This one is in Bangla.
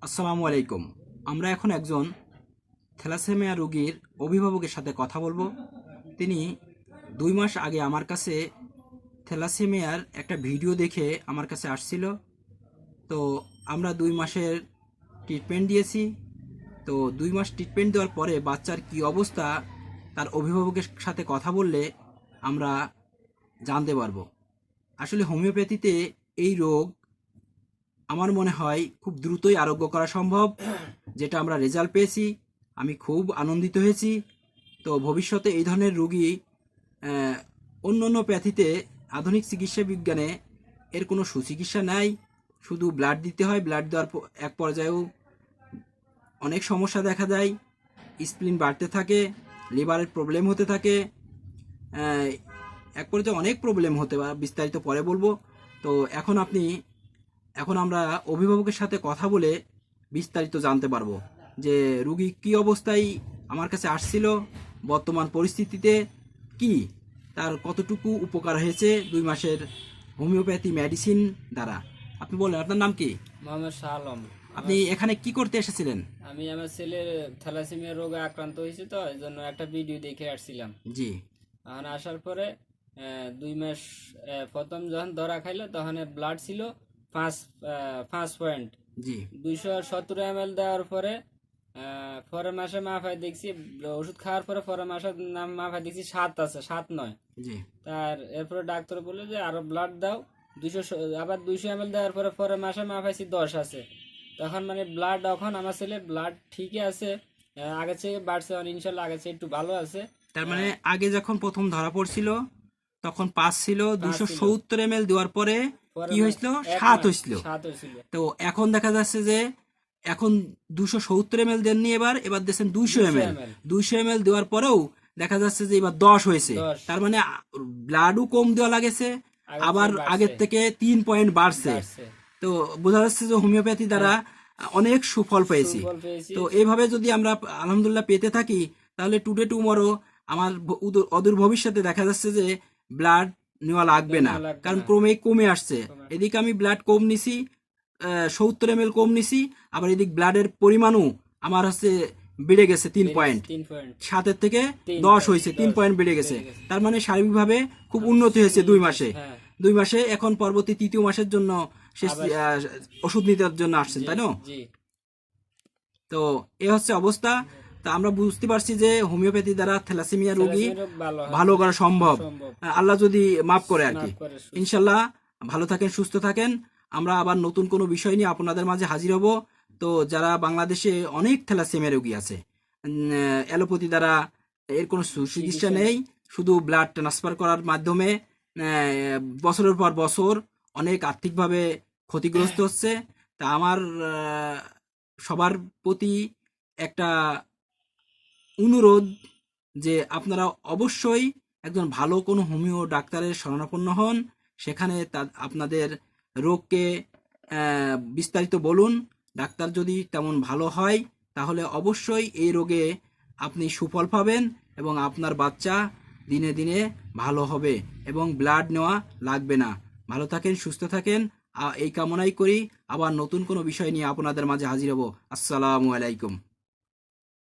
আসসালামু আলাইকুম। আমরা এখন একজন থ্যালাসেমিয়া রোগীর অভিভাবকের সাথে কথা বলবো। তিনি 2 মাস আগে আমার কাছে থ্যালাসেমিয়ার একটা ভিডিও দেখে আমার কাছে আসছিল। তো আমরা 2 মাসের ট্রিটমেন্ট দিয়েছি। তো 2 মাস ট্রিটমেন্ট দেওয়ার পরে বাচ্চার কি অবস্থা তার অভিভাবকের সাথে কথা বললে আমরা জানতে পারবো। আসলে হোমিওপ্যাথিতে এই রোগ আমার মনে হয় খুব দ্রুতই আরোগ্য করা সম্ভব, যেটা আমরা রেজাল্ট পেয়েছি। আমি খুব আনন্দিত হয়েছি। তো ভবিষ্যতে এই ধরনের রোগী অন্য অন্য প্যাথিতে আধুনিক চিকিৎসা বিজ্ঞানে এর কোনো সুচিকিৎসা নাই। শুধু ব্লাড দিতে হয়। ব্লাড দেওয়ার এক পর্যায়েও অনেক সমস্যা দেখা যায়। স্প্লিন বাড়তে থাকে, লিভারের প্রবলেম হতে থাকে, এক পর্যায়ে অনেক প্রবলেম হতে পারে, বিস্তারিত পরে বলবো। তো এখন আমরা অভিভাবকের সাথে কথা বলে বিস্তারিত জানতে পারবো যে রুগী কি অবস্থায় আমার কাছে আসছিল, বর্তমান পরিস্থিতিতে কি, তার কতটুকু উপকার হয়েছে 2 মাসের হোমিওপ্যাথি মেডিসিন দ্বারা। আপনি বলেন, আপনার নাম কি? মোহাম্মদ শাহ আলম। আপনি এখানে কি করতে এসেছিলেন? আমি আমার ছেলের থ্যালাসেমিয়া রোগে আক্রান্ত হয়েছে, তো এই জন্য একটা ভিডিও দেখে আসছিলাম। জি। এখন আসার পরে 2 মাস প্রথম যখন ধরা খাইলো তখন ব্লাড ছিল 5 পয়েন্ট। জি। 270 ml দেওয়ার পরে পরের মাসে মাফায় দেখছি, ওষুধ খাওয়ার পরে পরের মাসে মাফায় দেখছি 7 আছে, 7 নয়। জি। তার এরপরে ডাক্তার বললো যে আরো ব্লাড দাও। 200 ml দেওয়ার পরে পরের মাসে মাফাইছি 10 আছে। তখন মানে ব্লাড, এখন আমার ছেলের ব্লাড ঠিকই আছে, আগে থেকে বাড়ছে, ইনশাল্লাহ আগে থেকে একটু ভালো আছে। তার মানে আগে যখন প্রথম ধরা পড়ছিল তখন 5 ছিল, 270 ml দেওয়ার পরে কি হয়েছিল? 7 হয়েছিল। তো এখন দেখা যাচ্ছে যে এখন 270 ml দেননি, এবার দিচ্ছেন 200 ml। 200 ml দেওয়ার পরেও দেখা যাচ্ছে যে এবার 10 হয়েছে। তার মানে ব্লাডও কম দেওয়া লাগেছে, আবার আগের থেকে 3 পয়েন্ট বাড়ছে। তো বোঝা যাচ্ছে যে হোমিওপ্যাথি দ্বারা অনেক সুফল পেয়েছি। তো এইভাবে যদি আমরা আলহামদুলিল্লাহ পেতে থাকি, তাহলে টুডে টুমরো আমার অদূর ভবিষ্যতে দেখা যাচ্ছে যে ব্লাড নেওয়া লাগবে না, কারণ ক্রমে কমে আসছে। এদিকে আমি ব্লাড কম নিছি, 70 ml কম নিছি, আবার এদিক ব্লাডের পরিমাণও আমার বেড়ে গেছে 3 পয়েন্ট। 7-এর থেকে 10 হয়েছে, 3 পয়েন্ট বেড়ে গেছে। তার মানে শারীরিকভাবে খুব উন্নতি হয়েছে 2 মাসে। 2 মাসে এখন পরবর্তী 3য় মাসের জন্য ওষুধ নিতে জন্য আসছেন, তাই না? তো এ হচ্ছে অবস্থা। তা আমরা বুঝতে পারছি যে হোমিওপ্যাথি দ্বারা থ্যালাসেমিয়া রোগী ভালো করা সম্ভব, আল্লাহ যদি মাফ করে আর কি। ইনশাল্লাহ ভালো থাকেন, সুস্থ থাকেন। আমরা আবার নতুন কোনো বিষয় নিয়ে আপনাদের মাঝে হাজির হব। তো যারা বাংলাদেশে অনেক থ্যালাসেমিয়া রোগী আছে, অ্যালোপ্যাথি দ্বারা এর কোনো সুচিকিৎসা নেই, শুধু ব্লাড ট্রান্সফার করার মাধ্যমে বছরের পর বছর অনেক আর্থিকভাবে ক্ষতিগ্রস্ত হচ্ছে। তা আমার সবার প্রতি একটা অনুরোধ যে আপনারা অবশ্যই একজন ভালো কোনো হোমিও ডাক্তারের শরণাপন্ন হন। সেখানে আপনাদের রোগকে বিস্তারিত বলুন। ডাক্তার যদি তেমন ভালো হয় তাহলে অবশ্যই এই রোগে আপনি সুফল পাবেন এবং আপনার বাচ্চা দিনে দিনে ভালো হবে এবং ব্লাড নেওয়া লাগবে না। ভালো থাকেন, সুস্থ থাকেন, এই কামনাই করি। আবার নতুন কোনো বিষয় নিয়ে আপনাদের মাঝে হাজির হব। আসসালামু আলাইকুম।